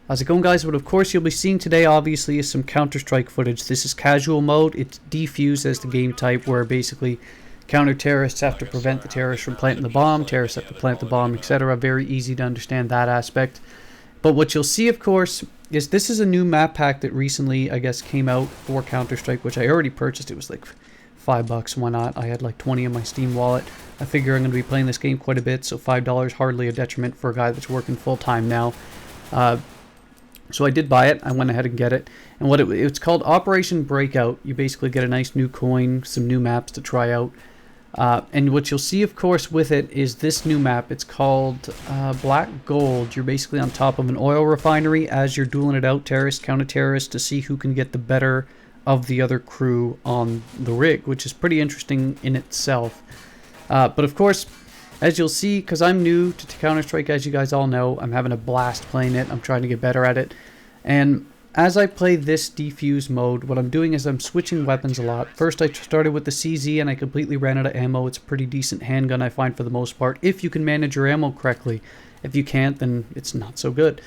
How's it going, guys? What of course you'll be seeing today obviously is some Counter-Strike footage. This is casual mode. It's defused as the game type, where basically counter-terrorists have to prevent the terrorists from planting the bomb, terrorists have to plant the bomb, etc. Very easy to understand that aspect. But what you'll see, of course, is this is a new map pack that recently, I guess, came out for Counter-Strike, which I already purchased. It was like $5, why not? I had like 20 in my Steam wallet. I figure I'm going to be playing this game quite a bit, so $5 hardly a detriment for a guy that's working full-time now. So I did buy it. I went ahead and get it. And what it's called Operation Breakout. You basically get a nice new coin, some new maps to try out. And what you'll see, of course, with it is this new map. It's called Black Gold. You're basically on top of an oil refinery as you're dueling it out, terrorist, counter-terrorist, to see who can get the better of the other crew on the rig, which is pretty interesting in itself. But of course, as you'll see, because I'm new to Counter-Strike, as you guys all know, I'm having a blast playing it. I'm trying to get better at it. And as I play this defuse mode, what I'm doing is I'm switching weapons a lot. First, I started with the CZ, and I completely ran out of ammo. It's a pretty decent handgun, I find, for the most part, if you can manage your ammo correctly. If you can't, then it's not so good.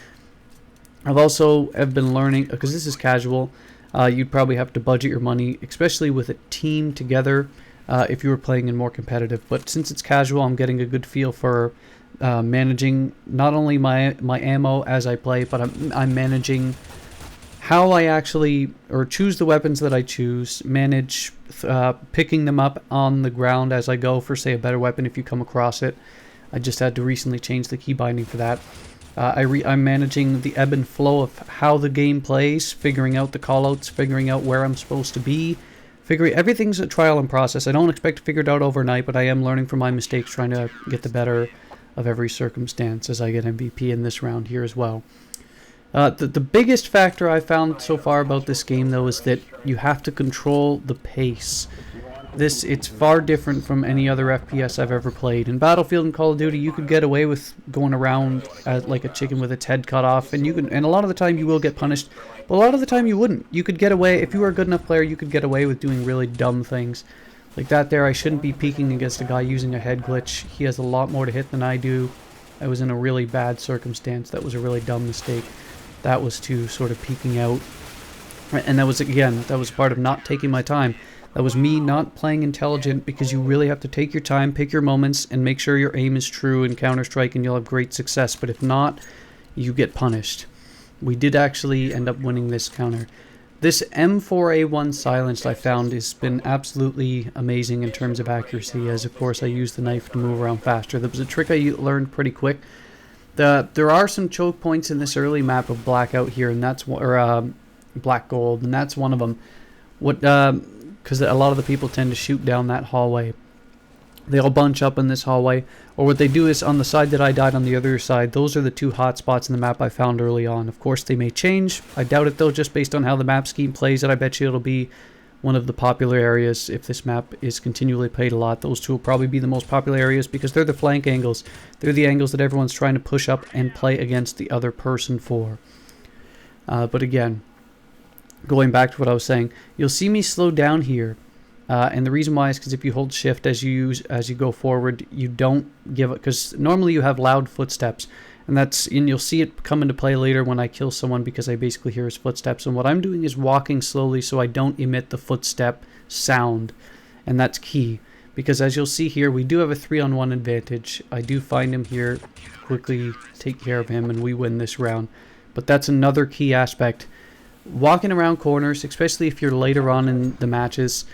I've been learning, because this is casual, you'd probably have to budget your money, especially with a team together. If you were playing in more competitive. But since it's casual, I'm getting a good feel for managing not only my ammo as I play, but I'm managing how I actually, or choose the weapons that I choose, manage picking them up on the ground as I go for, say, a better weapon if you come across it. I just had to recently change the key binding for that. I'm managing the ebb and flow of how the game plays, figuring out the callouts, figuring out where I'm supposed to be. Everything's a trial and process. I don't expect to figure it out overnight, but I am learning from my mistakes, trying to get the better of every circumstance as I get MVP in this round here as well. The biggest factor I found so far about this game, though, is that you have to control the pace. It's far different from any other FPS I've ever played. In Battlefield and Call of Duty, you could get away with going around like a chicken with its head cut off, and a lot of the time you will get punished, but a lot of the time you wouldn't. You could get away, if you were a good enough player, you could get away with doing really dumb things. Like that there, I shouldn't be peeking against a guy using a head glitch. He has a lot more to hit than I do. I was in a really bad circumstance. That was a really dumb mistake. That was to sort of peeking out. And that was part of not taking my time. That was me not playing intelligent, because you really have to take your time, pick your moments, and make sure your aim is true in Counter-Strike, and you'll have great success. But if not, you get punished. We did actually end up winning this counter. This M4A1 silenced, I found, has been absolutely amazing in terms of accuracy, as of course I use the knife to move around faster. That was a trick I learned pretty quick. There are some choke points in this early map of Blackout here, and that's Black Gold, and that's one of them. Because a lot of the people tend to shoot down that hallway. They all bunch up in this hallway, or what they do is on the side that I died, on the other side, those are the two hot spots in the map I found early on. Of course, they may change. I doubt it, though, just based on how the map scheme plays, and I bet you it'll be one of the popular areas. If this map is continually played a lot, those two will probably be the most popular areas, because they're the flank angles. They're the angles that everyone's trying to push up and play against the other person for. But again, going back to what I was saying, you'll see me slow down here. And the reason why is because if you hold shift as you go forward, you don't give it, because normally you have loud footsteps, and you'll see it come into play later when I kill someone, because I basically hear his footsteps. And what I'm doing is walking slowly so I don't emit the footstep sound, and that's key, because as you'll see here, we do have a 3-on-1 advantage. I do find him here, quickly take care of him, and we win this round. But that's another key aspect. Walking around corners, especially if you're later on in the matches,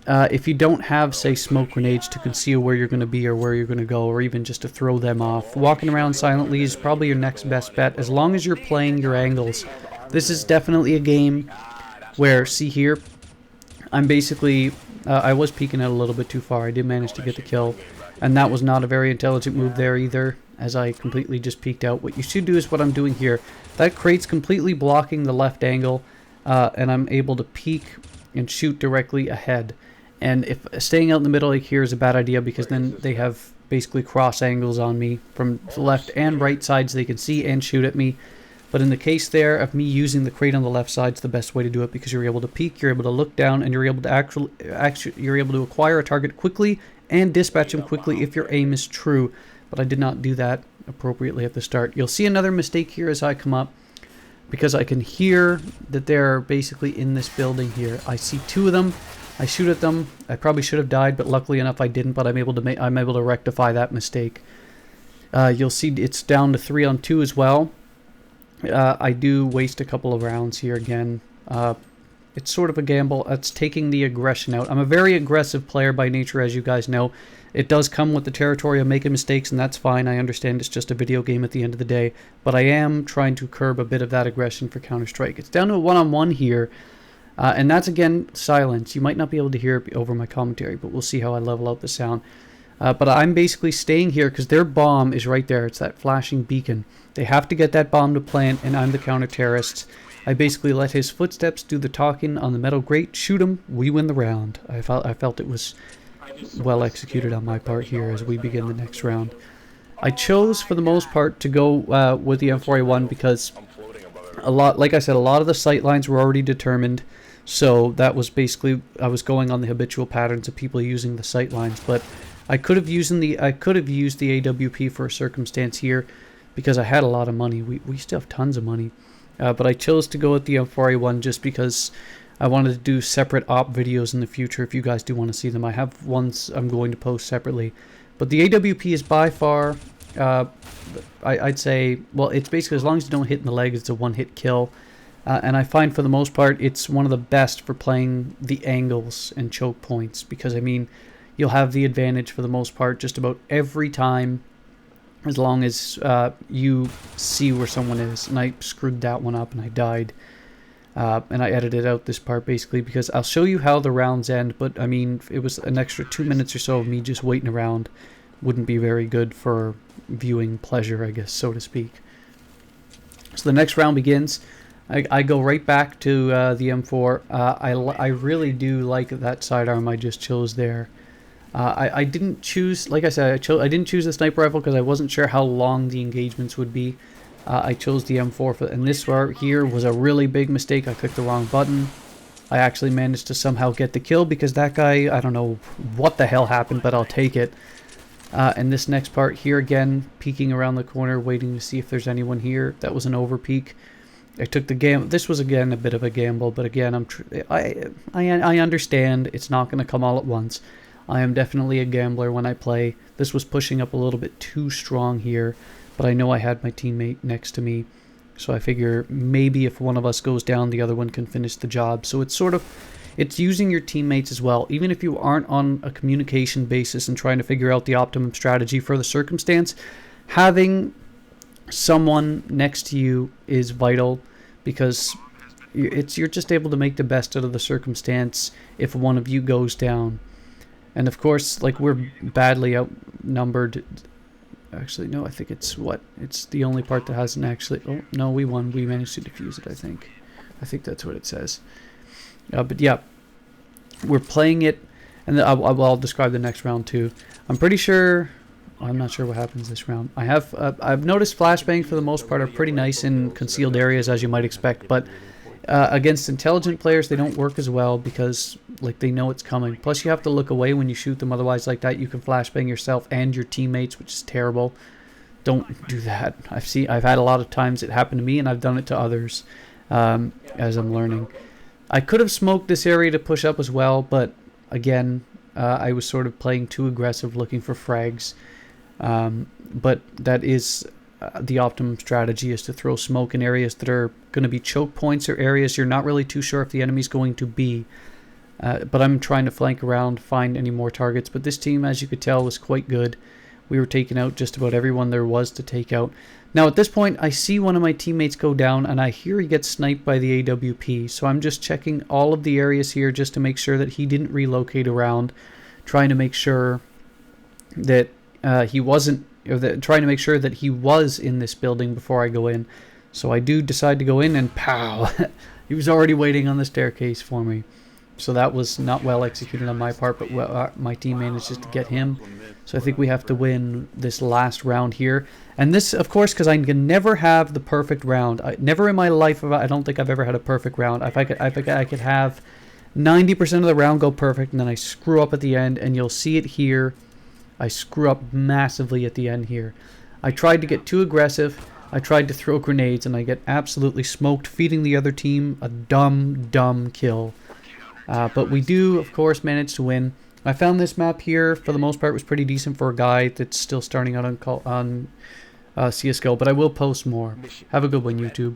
if you don't have, say, smoke grenades to conceal where you're going to be or where you're going to go, or even just to throw them off, walking around silently is probably your next best bet, as long as you're playing your angles. This is definitely a game where, see here, I'm basically, I was peeking out a little bit too far. I did manage to get the kill, and that was not a very intelligent move there either, as I completely just peeked out. What you should do is what I'm doing here. That crate's completely blocking the left angle, and I'm able to peek and shoot directly ahead. And if staying out in the middle like here is a bad idea, because then they have basically cross angles on me from the left and right sides. They can see and shoot at me. But in the case there of me using the crate on the left side, it's the best way to do it, because you're able to peek, you're able to look down, and you're able to you're able to acquire a target quickly and dispatch him quickly if your aim is true. But I did not do that appropriately at the start. You'll see another mistake here as I come up. because I can hear that they're basically in this building here. I see 2 of them. I shoot at them. I probably should have died, but luckily enough I didn't. But I'm able to rectify that mistake. You'll see it's down to 3 on 2 as well. I do waste a couple of rounds here again. It's sort of a gamble. It's taking the aggression out. I'm a very aggressive player by nature, as you guys know. It does come with the territory of making mistakes, and that's fine. I understand it's just a video game at the end of the day. But I am trying to curb a bit of that aggression for Counter-Strike. It's down to a one-on-one here. And that's, again, silence. You might not be able to hear it over my commentary, but we'll see how I level out the sound. But I'm basically staying here because their bomb is right there. It's that flashing beacon. They have to get that bomb to plant, and I'm the counter-terrorist. I basically let his footsteps do the talking on the metal grate, shoot him, we win the round. I felt it was well executed on my part here as we begin the next round. I chose, for the most part, to go with the M4A1 because like I said, a lot of the sight lines were already determined. So that was basically, I was going on the habitual patterns of people using the sight lines, but I could have used the AWP for a circumstance here because I had a lot of money. We still have tons of money. But I chose to go with the M4A1 just because I wanted to do separate op videos in the future if you guys do want to see them. I have ones I'm going to post separately. But the AWP is by far, I'd say, well, it's basically as long as you don't hit in the leg, it's a one-hit kill. And I find for the most part it's one of the best for playing the angles and choke points because, I mean, you'll have the advantage for the most part just about every time as long as you see where someone is. And I screwed that one up and I died. And I edited out this part basically because I'll show you how the rounds end, but I mean, it was an extra 2 minutes or so of me just waiting around. Wouldn't be very good for viewing pleasure, I guess, so to speak. So the next round begins. I go right back to the M4. I really do like that sidearm I just chose there. I didn't choose, like I said, I didn't choose the sniper rifle because I wasn't sure how long the engagements would be. I chose the M4, and this right here was a really big mistake. I clicked the wrong button. I actually managed to somehow get the kill because that guy, I don't know what the hell happened, but I'll take it. And this next part here again, peeking around the corner, waiting to see if there's anyone here. That was an over peek. I took the gamble. This was again a bit of a gamble, but again, I understand it's not going to come all at once. I am definitely a gambler when I play. This was pushing up a little bit too strong here, but I know I had my teammate next to me, so I figure maybe if one of us goes down, the other one can finish the job. So it's sort of, it's using your teammates as well, even if you aren't on a communication basis and trying to figure out the optimum strategy for the circumstance. Having someone next to you is vital because you're just able to make the best out of the circumstance if one of you goes down. And of course, like, we're badly outnumbered. Actually, no, I think it's the only part that hasn't actually, oh no, we won. We managed to defuse it, I think that's what it says. But yeah, we're playing it, and I'll describe the next round too. I'm pretty sure, I'm not sure what happens this round. I've noticed flashbangs for the most part are pretty nice in concealed areas, as you might expect, but against intelligent players they don't work as well because, like, they know it's coming. Plus you have to look away when you shoot them, otherwise like that you can flashbang yourself and your teammates, which is terrible. Don't do that. I've had a lot of times it happened to me, and I've done it to others as I'm learning. I could have smoked this area to push up as well, but again, I was sort of playing too aggressive looking for frags. But that is the optimum strategy, is to throw smoke in areas that are going to be choke points or areas you're not really too sure if the enemy's going to be. But I'm trying to flank around, find any more targets. But this team, as you could tell, was quite good. We were taking out just about everyone there was to take out. Now at this point, I see one of my teammates go down, and I hear he gets sniped by the AWP. So I'm just checking all of the areas here just to make sure that he didn't relocate around, trying to make sure that he wasn't, trying to make sure that he was in this building before I go in. So I do decide to go in, and pow! He was already waiting on the staircase for me. So that was not well executed on my part, but my team managed just to get him. So I think we have to win this last round here. And this, of course, because I can never have the perfect round. Never in my life, I don't think I've ever had a perfect round. If I could have 90% of the round go perfect, and then I screw up at the end, and you'll see it here. I screw up massively at the end here. I tried to get too aggressive. I tried to throw grenades and I get absolutely smoked, feeding the other team a dumb kill. But we do, of course, manage to win. I found this map here, for the most part, was pretty decent for a guy that's still starting out on CSGO, but I will post more. Have a good one, YouTube.